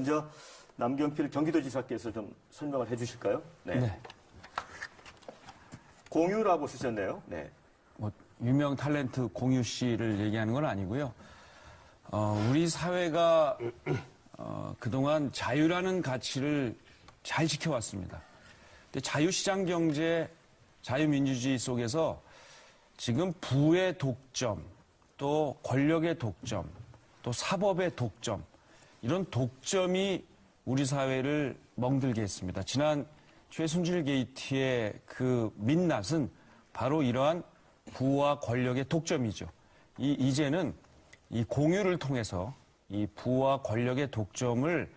먼저 남경필 경기도지사께서 좀 설명을 해주실까요? 네. 공유라고 쓰셨네요. 네. 뭐 유명 탤런트 공유 씨를 얘기하는 건 아니고요. 우리 사회가 그동안 자유라는 가치를 잘 지켜왔습니다. 근데 자유시장 경제, 자유민주주의 속에서 지금 부의 독점, 또 권력의 독점, 또 사법의 독점, 이런 독점이 우리 사회를 멍들게 했습니다. 지난 최순실 게이트의 그 민낯은 바로 이러한 부와 권력의 독점이죠. 이제는 이 공유를 통해서 이 부와 권력의 독점을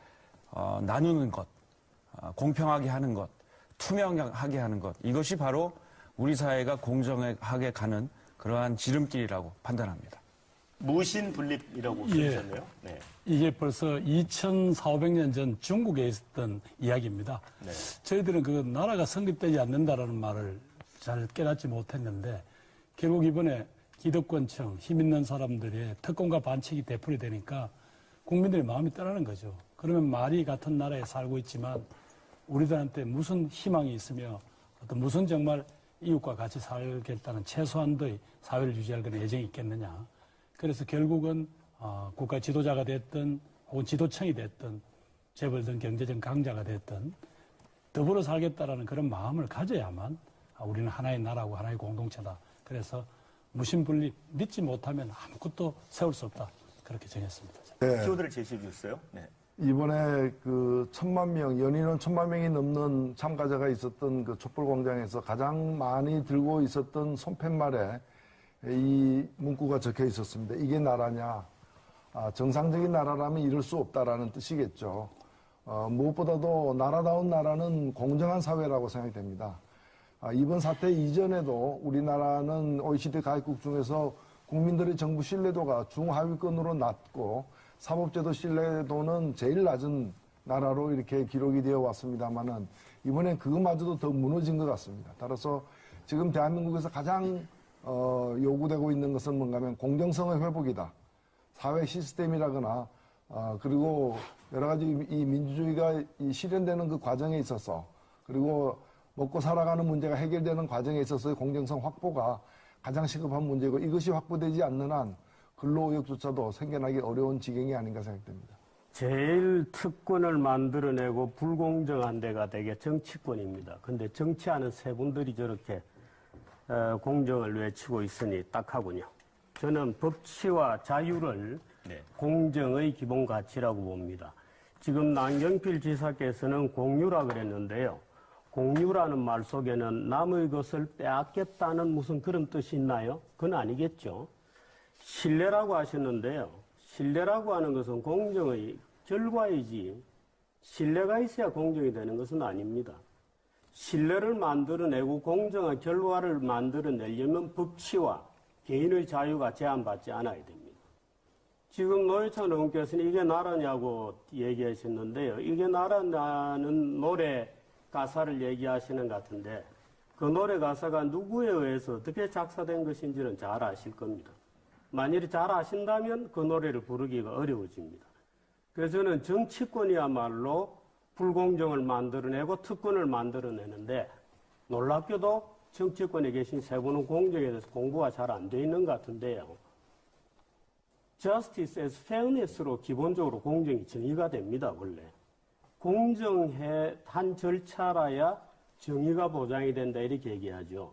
나누는 것, 공평하게 하는 것, 투명하게 하는 것, 이것이 바로 우리 사회가 공정하게 가는 그러한 지름길이라고 판단합니다. 무신분립이라고 쓰셨네요. 네. 이게 벌써 2,400년 전 중국에 있었던 이야기입니다. 네. 저희들은 그 나라가 성립되지 않는다라는 말을 잘 깨닫지 못했는데 결국 이번에 기득권층, 힘 있는 사람들의 특권과 반칙이 되풀이 되니까 국민들의 마음이 떠나는 거죠. 그러면 말이 같은 나라에 살고 있지만 우리들한테 무슨 희망이 있으며 어떤 무슨 정말 이웃과 같이 살겠다는 최소한도의 사회를 유지할 그런 애정이 있겠느냐. 그래서 결국은 국가 지도자가 됐든 혹은 지도층이 됐든 재벌든 경제적 강자가 됐든 더불어 살겠다라는 그런 마음을 가져야만 우리는 하나의 나라고 하나의 공동체다. 그래서 무신분립 믿지 못하면 아무것도 세울 수 없다. 그렇게 정했습니다. 네. 키워드를 제시해 주셨어요. 네. 이번에 그 1,000만 명, 연인원 1,000만 명이 넘는 참가자가 있었던 그 촛불광장에서 가장 많이 들고 있었던 손팻말에 이 문구가 적혀 있었습니다. 이게 나라냐? 정상적인 나라라면 이럴 수 없다라는 뜻이겠죠. 무엇보다도 나라다운 나라는 공정한 사회라고 생각이 됩니다. 이번 사태 이전에도 우리나라는 OECD 가입국 중에서 국민들의 정부 신뢰도가 중하위권으로 낮고 사법제도 신뢰도는 제일 낮은 나라로 이렇게 기록이 되어 왔습니다만은 이번엔 그것마저도 더 무너진 것 같습니다. 따라서 지금 대한민국에서 가장 요구되고 있는 것은 뭔가 하면 공정성의 회복이다. 사회 시스템이라거나 그리고 여러 가지 이 민주주의가 실현되는 그 과정에 있어서 그리고 먹고 살아가는 문제가 해결되는 과정에 있어서의 공정성 확보가 가장 시급한 문제고 이것이 확보되지 않는 한 근로의욕조차도 생겨나기 어려운 지경이 아닌가 생각됩니다. 제일 특권을 만들어내고 불공정한 데가 되게 정치권입니다. 근데 정치하는 세 분들이 저렇게 공정을 외치고 있으니 딱하군요. 저는 법치와 자유를 네. 공정의 기본 가치라고 봅니다. 지금 남경필 지사께서는 공유라 그랬는데요. 공유라는 말 속에는 남의 것을 빼앗겠다는 무슨 그런 뜻이 있나요? 그건 아니겠죠. 신뢰라고 하셨는데요. 신뢰라고 하는 것은 공정의 결과이지 신뢰가 있어야 공정이 되는 것은 아닙니다. 신뢰를 만들어내고 공정한 결과를 만들어내려면 법치와 개인의 자유가 제한받지 않아야 됩니다. 지금 노회찬 의원께서는 이게 나라냐고 얘기하셨는데요. 이게 나라냐는 노래 가사를 얘기하시는 것 같은데 그 노래 가사가 누구에 의해서 어떻게 작사된 것인지는 잘 아실 겁니다. 만일에 잘 아신다면 그 노래를 부르기가 어려워집니다. 그래서 저는 정치권이야말로 불공정을 만들어내고 특권을 만들어내는데 놀랍게도 정치권에 계신 세 분은 공정에 대해서 공부가 잘 안 돼 있는 것 같은데요. Justice as fairness로 기본적으로 공정이 정의가 됩니다, 원래. 공정한 절차라야 정의가 보장이 된다 이렇게 얘기하죠.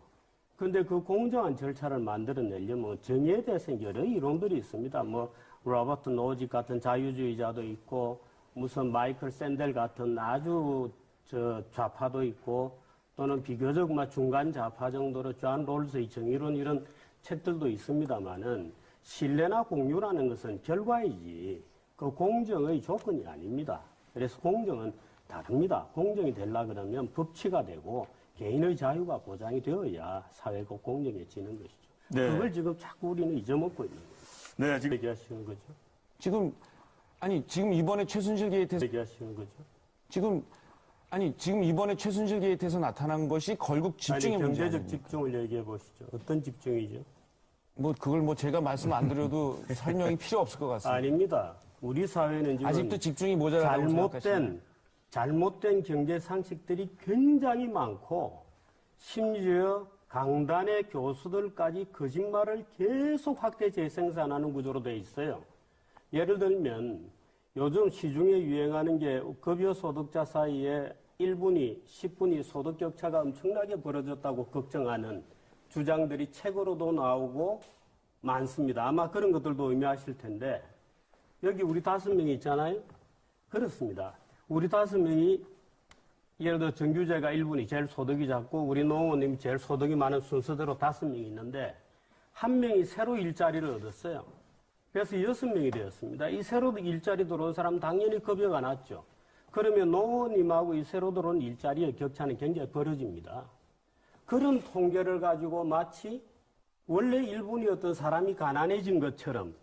근데 그 공정한 절차를 만들어내려면 정의에 대해서 여러 이론들이 있습니다. 뭐 로버트 노지 같은 자유주의자도 있고 무슨 마이클 샌델 같은 아주 좌파도 있고 또는 비교적 중간 좌파 정도로 존 롤스의 정의론 이런 책들도 있습니다만은 신뢰나 공유라는 것은 결과이지 그 공정의 조건이 아닙니다. 그래서 공정은 다릅니다. 공정이 되려고 그러면 법치가 되고 개인의 자유가 보장이 되어야 사회가 공정해지는 것이죠. 네. 그걸 지금 자꾸 우리는 잊어먹고 있는 거예요. 네, 지금 얘기하시는 거죠. 지금 이번에 최순실 게이트에서 얘기하시는 거죠. 지금 이번에 최순실 게이트에서 나타난 것이 결국 집중의 문제 경제적 아닙니까? 집중을 얘기해 보시죠. 어떤 집중이죠? 뭐 그걸 뭐 제가 말씀 안 드려도 설명이 필요 없을 것 같습니다. 아닙니다. 우리 사회는 지금 아직도 집중이 모자라다고 생각하시나요? 잘못된 경제 상식들이 굉장히 많고 심지어 강단의 교수들까지 거짓말을 계속 확대 재생산하는 구조로 돼 있어요. 예를 들면 요즘 시중에 유행하는 게 급여 소득자 사이에 1분위, 10분위 소득 격차가 엄청나게 벌어졌다고 걱정하는 주장들이 책으로도 나오고 많습니다. 아마 그런 것들도 의미하실 텐데 여기 우리 5명이 있잖아요. 그렇습니다. 우리 5명이 예를 들어 정규제가 1분위 제일 소득이 작고 우리 노원님이 제일 소득이 많은 순서대로 5명이 있는데 한 명이 새로 일자리를 얻었어요. 그래서 6명이 되었습니다. 이 새로 일자리 들어온 사람 당연히 급여가 낮죠. 그러면 노원님하고 이 새로 들어온 일자리의 격차는 굉장히 벌어집니다. 그런 통계를 가지고 마치 원래 1분이었던 사람이 가난해진 것처럼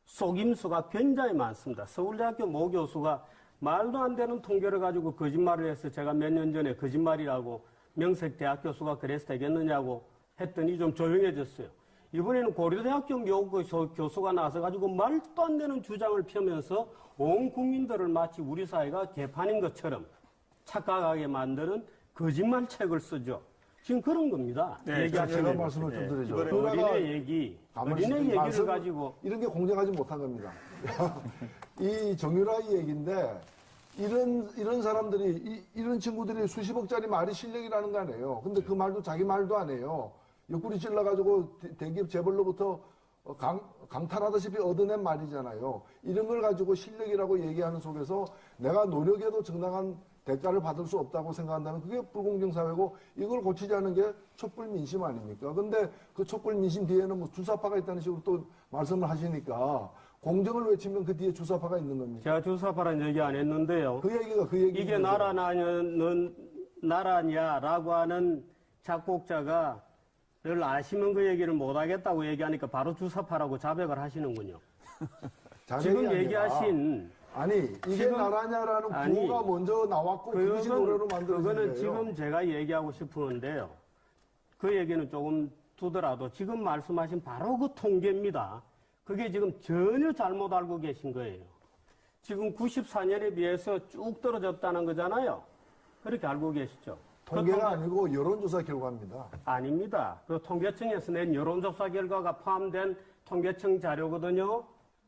속임수가 굉장히 많습니다. 서울대학교 모 교수가 말도 안 되는 통계를 가지고 거짓말을 해서 제가 몇 년 전에 거짓말이라고 명색대학 교수가 그래서 되겠느냐고 했더니 좀 조용해졌어요. 이번에는 고려대학교 모 교수가 나서가지고 말도 안 되는 주장을 펴면서 온 국민들을 마치 우리 사회가 개판인 것처럼 착각하게 만드는 거짓말 책을 쓰죠. 지금 그런 겁니다. 네, 얘기하시는 제가 말씀을 좀 드리죠. 어린애 얘기, 어린애 얘기를 가지고 이런 게 공정하지 못한 겁니다. 이 정유라의 얘기인데 이런 사람들이 이런 친구들이 수십억짜리 말이 실력이라는 거 아니에요. 근데 그 말도 자기 말도 안 해요. 옆구리 찔러가지고 대기업 재벌로부터 강탈하다시피 얻어낸 말이잖아요. 이런 걸 가지고 실력이라고 얘기하는 속에서 내가 노력해도 정당한 대가를 받을 수 없다고 생각한다면 그게 불공정 사회고 이걸 고치지 않은 게 촛불 민심 아닙니까? 근데 그 촛불 민심 뒤에는 뭐 주사파가 있다는 식으로 또 말씀을 하시니까 공정을 외치면 그 뒤에 주사파가 있는 겁니다. 제가 주사파란 얘기 안 했는데요. 그 얘기 이게 나라냐라고 하는 작곡자가 늘 아시면 그 얘기를 못하겠다고 얘기하니까 바로 주사파라고 자백을 하시는군요. 지금 얘기하신 아니 이게 지금, 나라냐라는 구호가 먼저 나왔고 그것이 노래로 만들어진 거예요. 그거는 지금 제가 얘기하고 싶었는데요. 그 얘기는 조금 두더라도 지금 말씀하신 바로 그 통계입니다. 그게 지금 전혀 잘못 알고 계신 거예요. 지금 94년에 비해서 쭉 떨어졌다는 거잖아요. 그렇게 알고 계시죠? 통계가 아니고 여론조사 결과입니다. 아닙니다. 그 통계청에서 낸 여론조사 결과가 포함된 통계청 자료거든요.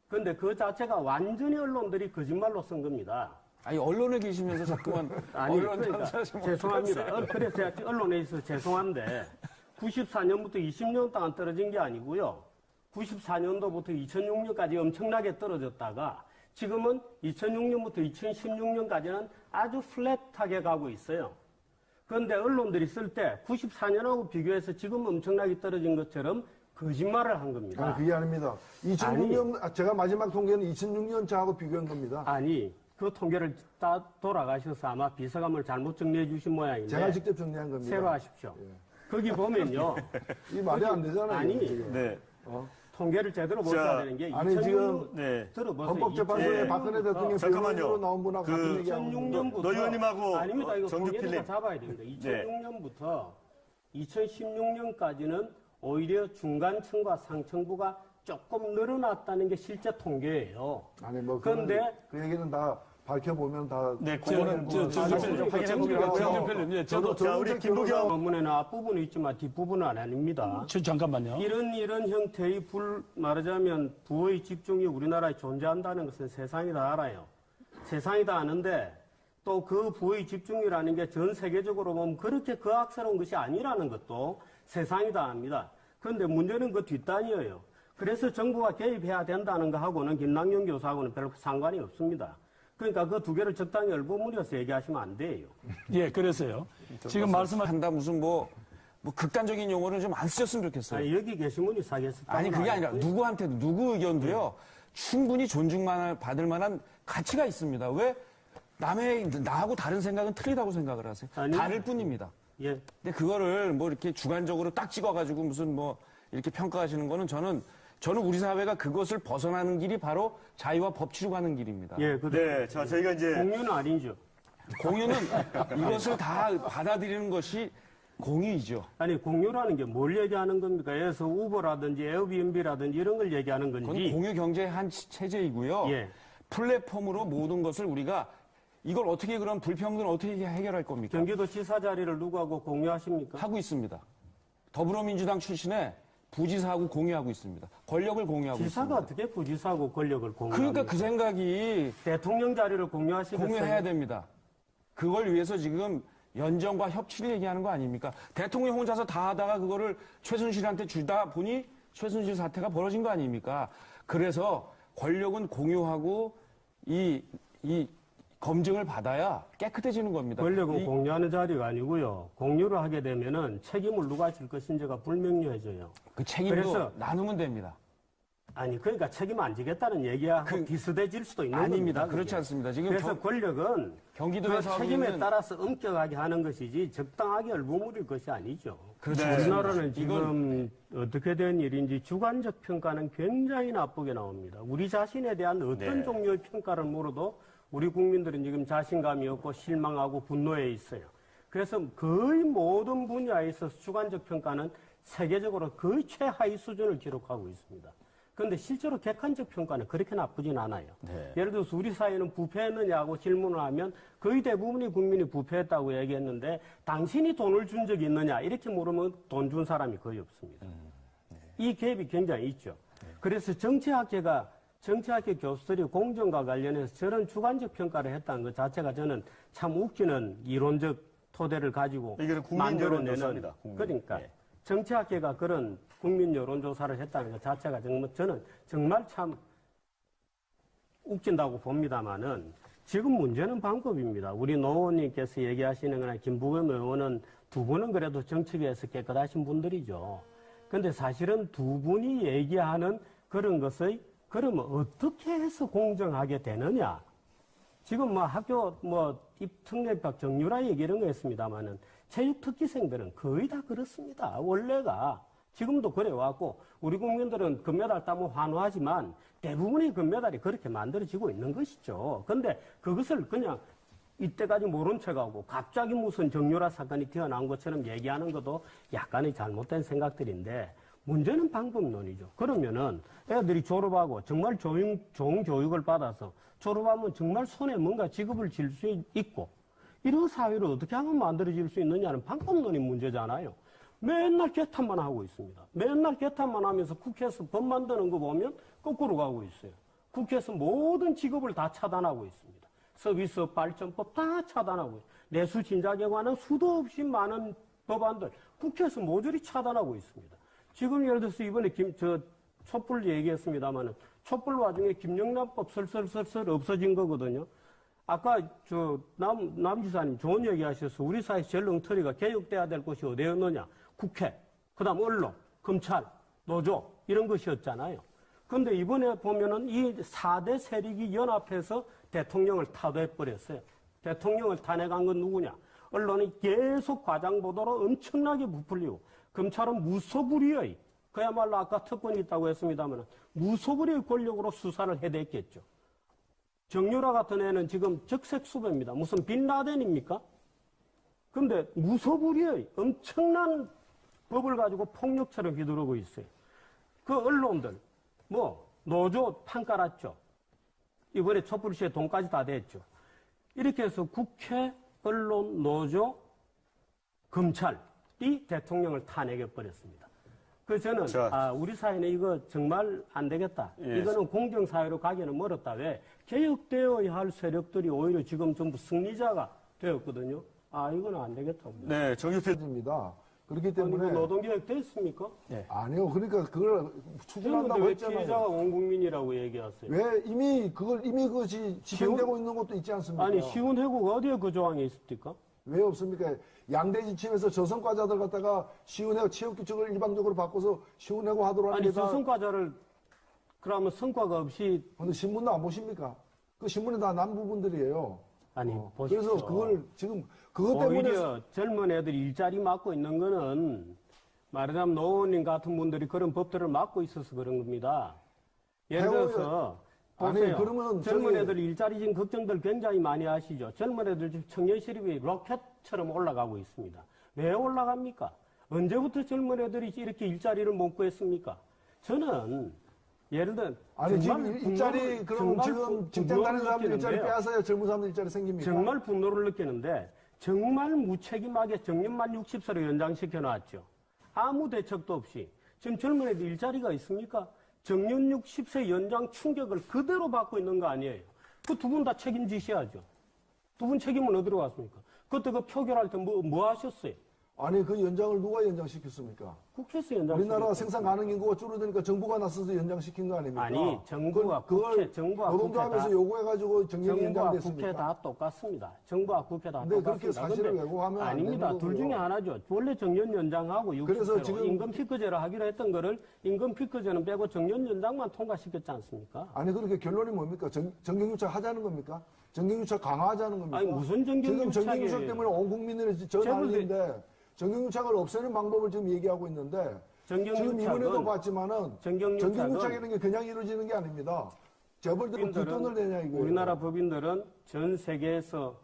근데 그 자체가 완전히 언론들이 거짓말로 쓴 겁니다. 아니 언론에 계시면서 자꾸만 아니, 언론 그러니까 감사하지 죄송합니다. 그래서 제가 언론에 있어서 죄송한데 94년부터 20년 동안 떨어진 게 아니고요. 94년도부터 2006년까지 엄청나게 떨어졌다가 지금은 2006년부터 2016년까지는 아주 플랫하게 가고 있어요. 그런데 언론들이 쓸 때 94년하고 비교해서 지금 엄청나게 떨어진 것처럼 거짓말을 한 겁니다. 아니, 그게 아닙니다. 2006년, 제가 마지막 통계는 2006년 차하고 비교한 겁니다. 아니, 그 통계를 다 돌아가셔서 아마 비서감을 잘못 정리해 주신 모양인데. 제가 직접 정리한 겁니다. 새로 하십시오. 거기 보면요. 이 말이 안 되잖아요. 아니, 지금. 네. 통계를 제대로 보셔야 되는 게 아니, 2006년 지금 네. 들어보세요. 헌법재판소에 박근혜 대통령 잠깐만요. 변호인으로 나온 분하고 같은 그 얘기하고 있는데 2006년부터 노 의원님하고 아닙니다. 이거 정규 통계를 다 필름. 잡아야 됩니다. 2006년부터 2016년까지는 오히려 중간층과 상층부가 조금 늘어났다는 게 실제 통계예요. 아니 뭐 그런데 그 얘기는 다 밝혀보면 다 네, 저는 사실 좀 확인해 보기로 하고요. 정필님, 저도 자, 우리 김부겸 본문에는 앞부분이 있지만 뒷부분은 아닙니다. 잠깐만요. 이런 형태의 말하자면 부의 집중이 우리나라에 존재한다는 것은 세상이 다 알아요. 세상이 다 아는데 또 그 부의 집중이라는 게 전 세계적으로 보면 그렇게 거악스러운 것이 아니라는 것도 세상이 다 압니다. 그런데 문제는 그 뒷단이에요. 그래서 정부가 개입해야 된다는 거하고는 김남영 교수하고는 별로 상관이 없습니다. 그러니까 그 두 개를 적당히 얼버무려서 얘기하시면 안 돼요. 예, 그래서요. 지금 말씀하신 한다 무슨 뭐 극단적인 용어를 좀 안 쓰셨으면 좋겠어요. 아니, 여기 계신 분이 사겠습니다. 아니 그게 아니라 누구한테도 누구 의견도요 충분히 존중만 받을 만한 가치가 있습니다. 왜 나하고 다른 생각은 틀리다고 생각을 하세요? 아니, 다를 뿐입니다. 예. 근데 그거를 뭐 이렇게 주관적으로 딱 찍어가지고 무슨 뭐 이렇게 평가하시는 거는 저는 우리 사회가 그것을 벗어나는 길이 바로 자유와 법치로 가는 길입니다. 예, 네, 자, 저희가 이제 공유는 아니죠. 공유는 이것을 다 받아들이는 것이 공유이죠. 아니, 공유라는 게 뭘 얘기하는 겁니까? 예를 들어서 우버라든지 에어비앤비라든지 이런 걸 얘기하는 그건 건지. 공유 경제의 한 체제이고요. 예. 플랫폼으로 모든 것을 우리가 이걸 어떻게 그럼 불평등을 어떻게 해결할 겁니까? 경기도지사 자리를 누구하고 공유하십니까? 하고 있습니다. 더불어민주당 출신의 부지사하고 공유하고 있습니다. 권력을 공유하고 지사가 있습니다. 어떻게 부지사하고 권력을 공유합니까? 그러니까 그 생각이 대통령 자리를 공유하시겠어요? 공유해야 됩니다. 그걸 위해서 지금 연정과 협치를 얘기하는 거 아닙니까? 대통령 혼자서 다 하다가 그거를 최순실한테 주다 보니 최순실 사태가 벌어진 거 아닙니까? 그래서 권력은 공유하고 이 검증을 받아야 깨끗해지는 겁니다. 권력은 공유하는 자리가 아니고요. 공유를 하게 되면은 책임을 누가 질 것인지가 불명료해져요. 그 책임도 그래서- 나누면 됩니다. 아니, 그러니까 책임 안 지겠다는 얘기야 비슷해질 수도 있는 아닙니다. 겁니다. 그렇지 그게. 않습니다. 지금 그래서 권력은 경기도에서 그 하고 책임에 있는- 따라서 엄격하게 하는 것이지 적당하게 얼버무릴 것이 아니죠. 그렇죠. 우리나라는 지금 어떻게 된 일인지 주관적 평가는 굉장히 나쁘게 나옵니다. 우리 자신에 대한 어떤 종류의 평가를 물어도 우리 국민들은 지금 자신감이 없고 실망하고 분노해 있어요. 그래서 거의 모든 분야에 있어서 주관적 평가는 세계적으로 거의 최하위 수준을 기록하고 있습니다. 그런데 실제로 객관적 평가는 그렇게 나쁘진 않아요. 예를 들어서 우리 사회는 부패했느냐고 질문을 하면 거의 대부분의 국민이 부패했다고 얘기했는데 당신이 돈을 준 적이 있느냐 이렇게 물으면 돈 준 사람이 거의 없습니다. 이 갭이 굉장히 있죠. 그래서 정치학계 교수들이 공정과 관련해서 저런 주관적 평가를 했다는 것 자체가 저는 참 웃기는 이론적 토대를 가지고 이게 국민 만들어내는 여론조사입니다. 그러니까 예. 정치학계가 그런 국민 여론조사를 했다는 것 자체가 저는 정말 참 웃긴다고 봅니다만은 지금 문제는 방법입니다. 우리 노 의원님께서 얘기하시는 거나 김부겸 의원은 두 분은 그래도 정치계에서 깨끗하신 분들이죠. 근데 사실은 두 분이 얘기하는 그런 것의 그러면 어떻게 해서 공정하게 되느냐? 지금 학교 특례입학 정유라 얘기 이런 거 했습니다만은 체육특기생들은 거의 다 그렇습니다. 원래가 지금도 그래왔고 우리 국민들은 금메달 따면 환호하지만 대부분의 금메달이 그렇게 만들어지고 있는 것이죠. 근데 그것을 그냥 이때까지 모른 척하고 갑자기 무슨 정유라 사건이 튀어나온 것처럼 얘기하는 것도 약간의 잘못된 생각들인데 문제는 방법론이죠. 그러면은 애들이 졸업하고 정말 좋은 교육을 받아서 졸업하면 정말 손에 뭔가 직업을 질 수 있고 이런 사회를 어떻게 하면 만들어질 수 있느냐는 방법론이 문제잖아요. 맨날 개탄만 하고 있습니다. 맨날 개탄만 하면서 국회에서 법 만드는 거 보면 거꾸로 가고 있어요. 국회에서 모든 직업을 다 차단하고 있습니다. 서비스업 발전법 다 차단하고 있어요. 내수 진작에 관한 수도 없이 많은 법안들 국회에서 모조리 차단하고 있습니다. 지금 예를 들어서 이번에 촛불 얘기했습니다만은 촛불 와중에 김영란법 설설설설 없어진 거거든요. 아까 남 지사님 좋은 얘기 하셔서 우리 사회 제일 엉터리가 개혁돼야 될 곳이 어디였느냐? 국회, 그다음 언론, 검찰, 노조 이런 것이었잖아요. 그런데 이번에 보면은 이 4대 세력이 연합해서 대통령을 타도해버렸어요. 대통령을 탄핵한 건 누구냐? 언론이 계속 과장보도로 엄청나게 부풀리고 검찰은 무소불위의 그야말로 아까 특권이 있다고 했습니다만 무소불위의 권력으로 수사를 해댔겠죠. 정유라 같은 애는 지금 적색수배입니다. 무슨 빈라덴입니까? 그런데 무소불위의 엄청난 법을 가지고 폭력처럼 휘두르고 있어요. 그 언론들 노조 판 깔았죠. 이번에 촛불시에 돈까지 다 댔죠. 이렇게 해서 국회, 언론, 노조, 검찰이 대통령을 탄핵해버렸습니다. 그래서 저는 우리 사회는 이거 정말 안 되겠다. 예. 이거는 공정사회로 가기는 멀었다. 왜? 개혁되어야 할 세력들이 오히려 지금 전부 승리자가 되었거든요. 이거는 안 되겠다고. 네, 정유필 입니다. 그렇기 아니, 때문에 노동개혁 됐습니까? 아니요. 그러니까 그걸 추진한다고 왜 했잖아요. 피해자가 온 국민이라고 얘기하세요? 왜 이미 그것이 집행되고 있는 것도 있지 않습니까? 아니, 시운회고가 어디에 그 조항이 있습니까? 왜 없습니까? 양대 지침에서 저성과자들 갖다가 시운회고 체육규칙을 일방적으로 바꿔서 시운회고 하도록 아니, 합니다. 저성과자를 그러면 성과가 없이 근데 신문도 안 보십니까? 그 신문에 다 난 부분들이에요. 아니, 보십시오. 그래서 그걸 지금 그것 때문에 오히려 젊은 애들이 일자리 맡고 있는 거는 말하자면 노 의원님 같은 분들이 그런 법들을 맡고 있어서 그런 겁니다. 예를 들어서 아니, 보세요. 그러면 젊은 저기- 애들 일자리 지금 걱정들 굉장히 많이 하시죠. 젊은 애들 지금 청년 실업이 로켓처럼 올라가고 있습니다. 왜 올라갑니까? 언제부터 젊은 애들이 이렇게 일자리를 못 구했습니까? 저는 예를 들어 아니 지금 정말 일자리 그럼 정말 지금 직장 다니는 사람들 일자리 느끼는데요. 빼앗아야 젊은 사람들 일자리 생깁니까? 정말 분노를 느끼는데 정말 무책임하게 정년만 60세로 연장시켜 놨죠. 아무 대책도 없이. 지금 젊은 애들 일자리가 있습니까? 정년 60세 연장 충격을 그대로 받고 있는 거 아니에요. 그 두 분 다 책임지셔야죠. 두 분 책임은 어디로 갔습니까? 그때 그 표결할 때 뭐 하셨어요? 아니 그 연장을 누가 연장시켰습니까? 국회에서 연장. 우리나라 생산 가능 인구가 줄어드니까 정부가 나서서 연장시킨 거 아닙니까? 아니, 정부가 그걸 국회, 정부가 노동조합에서 국회 요구해가지고 정년이 정부와 연장됐습니까? 국회 다 똑같습니다. 정부와 국회 다 근데 똑같습니다. 그렇게 사실을 근데 왜곡하면 안 아닙니다. 되는 둘 거고요. 중에 하나죠. 원래 정년 연장하고 그래서 60세로 지금- 임금 피크제를 하기로 했던 거를 임금 피크제는 빼고 정년 연장만 통과시켰지 않습니까? 아니 그렇게 결론이 뭡니까? 정경유착 하자는 겁니까? 정경유착 강화하자는 겁니까? 아니, 무슨 정경유착이에요? 지금 정경유착 때문에 온 국민들이 저 난리인데 정경유착을 없애는 방법을 지금 얘기하고 있는데 지금 이번에도 봤지만은 정경유착이라는 게 그냥 이루어지는 게 아닙니다. 재벌들은 뒷돈을 내냐 이거예요. 우리나라 법인들은 전 세계에서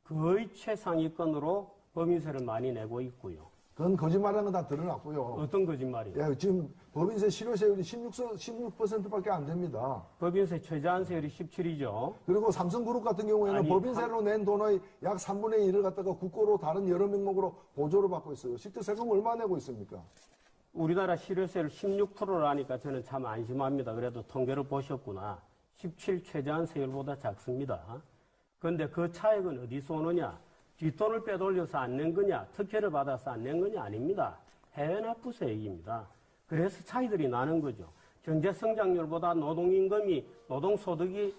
거의 최상위권으로 법인세를 많이 내고 있고요. 그건 거짓말하는 건 다 드러났고요. 어떤 거짓말이에요? 예, 지금 법인세 실효세율이 16%밖에 안 됩니다. 법인세 최저한세율이 17이죠. 그리고 삼성그룹 같은 경우에는 아니, 법인세로 낸 돈의 약 3분의 1을 갖다가 국고로 다른 여러 명목으로 보조를 받고 있어요. 실제 세금 얼마 내고 있습니까? 우리나라 실효세율 16%라니까 저는 참 안심합니다. 그래도 통계를 보셨구나. 17 최저한세율보다 작습니다. 그런데 그 차액은 어디서 오느냐? 뒷돈을 빼돌려서 안 낸 거냐? 특혜를 받아서 안 낸 거냐? 아닙니다. 해외 납부세액입니다. 그래서 차이들이 나는 거죠. 경제성장률보다 노동임금이, 노동소득이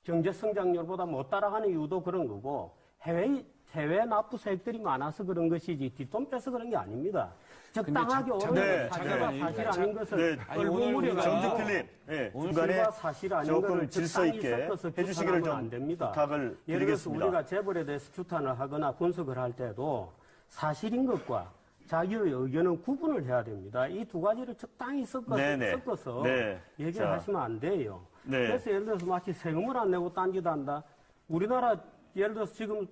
경제성장률보다 못 따라가는 이유도 그런 거고, 해외 납부세액들이 많아서 그런 것이지 뒷돈 빼서 그런 게 아닙니다. 적당하게 오르는 네, 사실과 사실 아닌 것을 네, 얼굴무리가 정주필님, 네, 중간에 실과 사실 아닌 조금 거를 질서 적당히 있게 섞어서 해주시기를 규탄하면 좀 안 됩니다. 부탁을 예를 들어서 드리겠습니다. 우리가 재벌에 대해서 규탄을 하거나 분석을 할 때도 사실인 것과 자기의 의견은 구분을 해야 됩니다. 이 두 가지를 적당히 섞어서 네. 얘기를 자. 하시면 안 돼요. 네. 그래서 예를 들어서 마치 세금을 안 내고 딴짓한다. 우리나라 예를 들어서 지금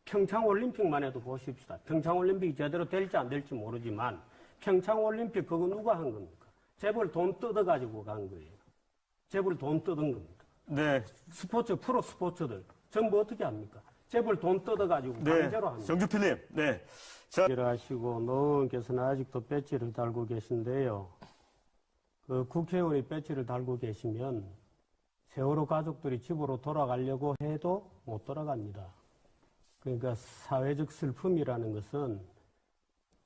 평창올림픽만 해도 보십시다. 평창올림픽이 제대로 될지 안 될지 모르지만 평창올림픽 그거 누가 한 겁니까? 재벌 돈 뜯어가지고 간 거예요. 재벌 돈 뜯은 겁니다. 네, 프로 스포츠들 전부 어떻게 합니까? 재벌 돈 뜯어가지고 네, 강제로 합니다. 정주필님, 네. 자, 하시고 노원께서는 아직도 배지를 달고 계신데요. 그 국회의원이 배지를 달고 계시면 세월호 가족들이 집으로 돌아가려고 해도 못 돌아갑니다. 그러니까 사회적 슬픔이라는 것은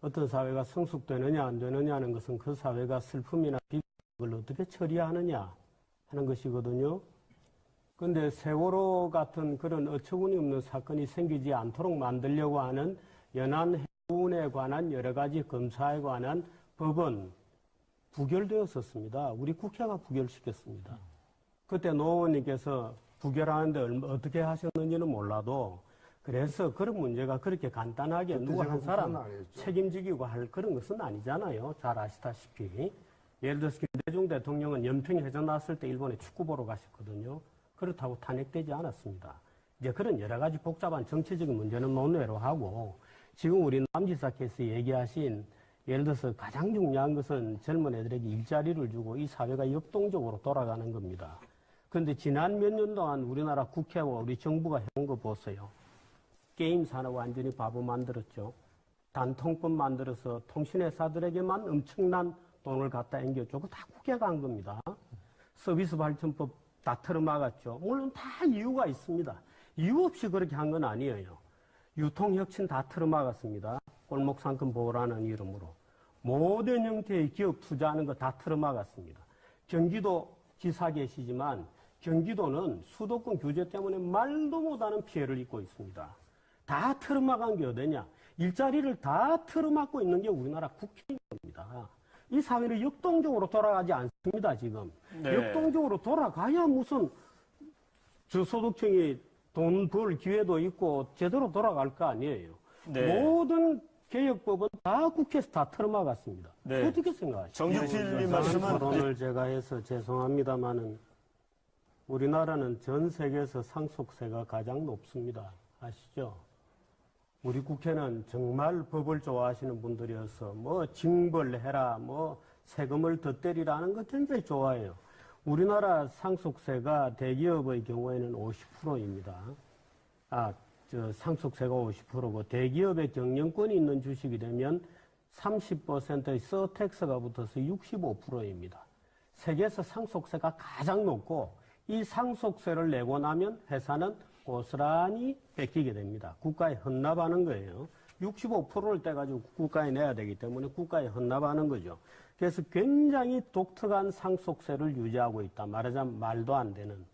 어떤 사회가 성숙되느냐 안 되느냐는 것은 그 사회가 슬픔이나 비극을 어떻게 처리하느냐 하는 것이거든요. 그런데 세월호 같은 그런 어처구니 없는 사건이 생기지 않도록 만들려고 하는 연안해운에 관한 여러 가지 검사에 관한 법은 부결되었었습니다. 우리 국회가 부결시켰습니다. 그때 노 의원님께서 부결하는데 어떻게 하셨는지는 몰라도 그래서 그런 문제가 그렇게 간단하게 누가 한 사람 책임지기고 할 그런 것은 아니잖아요. 잘 아시다시피. 예를 들어서 김대중 대통령은 연평해전 났을 때 일본에 축구 보러 가셨거든요. 그렇다고 탄핵되지 않았습니다. 이제 그런 여러 가지 복잡한 정치적인 문제는 논외로 하고 지금 우리 남지사께서 얘기하신 예를 들어서 가장 중요한 것은 젊은 애들에게 일자리를 주고 이 사회가 역동적으로 돌아가는 겁니다. 그런데 지난 몇 년 동안 우리나라 국회와 우리 정부가 해온 거 보세요. 게임 산업 완전히 바보 만들었죠. 단통법 만들어서 통신회사들에게만 엄청난 돈을 갖다 앵겨주고 다 국회가 한 겁니다. 서비스 발전법 다 틀어막았죠. 물론 다 이유가 있습니다. 이유 없이 그렇게 한 건 아니에요. 유통혁신 다 틀어막았습니다. 골목상권 보호라는 이름으로. 모든 형태의 기업 투자하는 거 다 틀어막았습니다. 경기도 지사 계시지만 경기도는 수도권 규제 때문에 말도 못하는 피해를 입고 있습니다. 다 틀어막은 게 어디냐? 일자리를 다 틀어막고 있는 게 우리나라 국회인 겁니다. 이 사회는 역동적으로 돌아가지 않습니다, 지금. 네. 역동적으로 돌아가야 무슨 저소득층이 돈 벌 기회도 있고 제대로 돌아갈 거 아니에요. 네. 모든 개혁법은 다 국회에서 다 틀어막았습니다. 네. 어떻게 생각하십니까? 정주필님 말씀은 토론을 제가 해서 죄송합니다만은 우리나라는 전 세계에서 상속세가 가장 높습니다. 아시죠? 우리 국회는 정말 법을 좋아하시는 분들이어서 뭐 징벌해라, 뭐 세금을 더 때리라는 거 굉장히 좋아해요. 우리나라 상속세가 대기업의 경우에는 50%입니다. 상속세가 50%고 대기업의 경영권이 있는 주식이 되면 30%의 서택스가 붙어서 65%입니다. 세계에서 상속세가 가장 높고 이 상속세를 내고 나면 회사는 고스란히 뺏기게 됩니다. 국가에 헌납하는 거예요. 65%를 떼가지고 국가에 내야 되기 때문에 국가에 헌납하는 거죠. 그래서 굉장히 독특한 상속세를 유지하고 있다. 말하자면 말도 안 되는.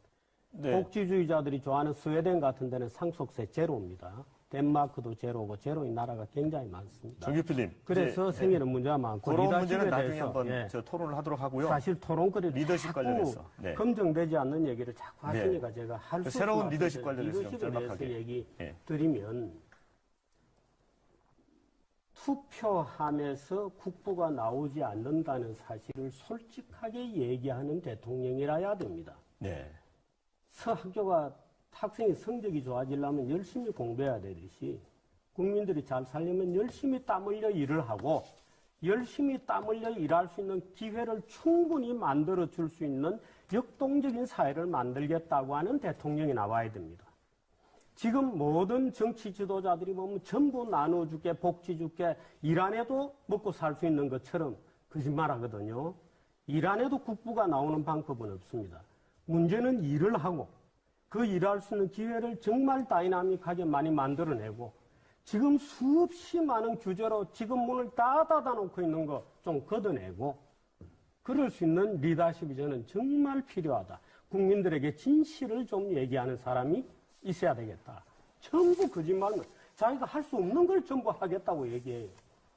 네. 복지주의자들이 좋아하는 스웨덴 같은 데는 상속세 제로입니다. 덴마크도 제로고 제로인 나라가 굉장히 많습니다. 정기필님. 그래서 이제, 생기는 문제가 많고 그런 리더십에 문제는 나중에 대해서, 한번 예. 저 토론을 하도록 하고요. 사실 토론거리를 리더십 자꾸 관련해서. 네. 검증되지 않는 얘기를 자꾸 네. 하시니까 제가 할 수 새로운 없는 리더십 말씀을 관련해서 좀 리더십에 대해서 짤막하게. 얘기 예. 드리면 투표함에서 국부가 나오지 않는다는 사실을 솔직하게 얘기하는 대통령이라야 됩니다. 네. 학생의 성적이 좋아지려면 열심히 공부해야 되듯이 국민들이 잘 살려면 열심히 땀 흘려 일을 하고 열심히 땀 흘려 일할 수 있는 기회를 충분히 만들어 줄 수 있는 역동적인 사회를 만들겠다고 하는 대통령이 나와야 됩니다. 지금 모든 정치 지도자들이 보면 전부 나눠줄게, 복지 줄게, 일 안 해도 먹고 살 수 있는 것처럼 거짓말 하거든요. 일 안 해도 국부가 나오는 방법은 없습니다. 문제는 일을 하고 그 일할 수 있는 기회를 정말 다이나믹하게 많이 만들어내고 지금 수없이 많은 규제로 지금 문을 다 닫아놓고 있는 거 좀 걷어내고 그럴 수 있는 리더십이 저는 정말 필요하다. 국민들에게 진실을 좀 얘기하는 사람이 있어야 되겠다. 전부 거짓말만. 자기가 할 수 없는 걸 전부 하겠다고 얘기해요.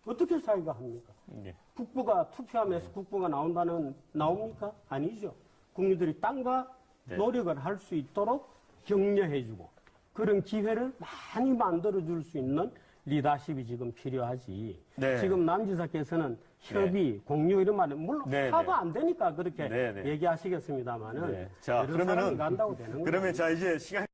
어떻게 자기가 합니까? 네. 국부가 투표하면서 국부가 나옵니까? 아니죠. 국민들이 땀과 네. 노력을 할 수 있도록 격려해주고 그런 기회를 많이 만들어줄 수 있는 리더십이 지금 필요하지. 네. 지금 남 지사께서는 협의, 공유 이런 말은 물론 네, 하도 네. 안 되니까 그렇게 네, 네. 얘기하시겠습니다만은 네. 자, 여러 사람이 그러면은 간다고 되는 거예요. 그러면 자 이제 시간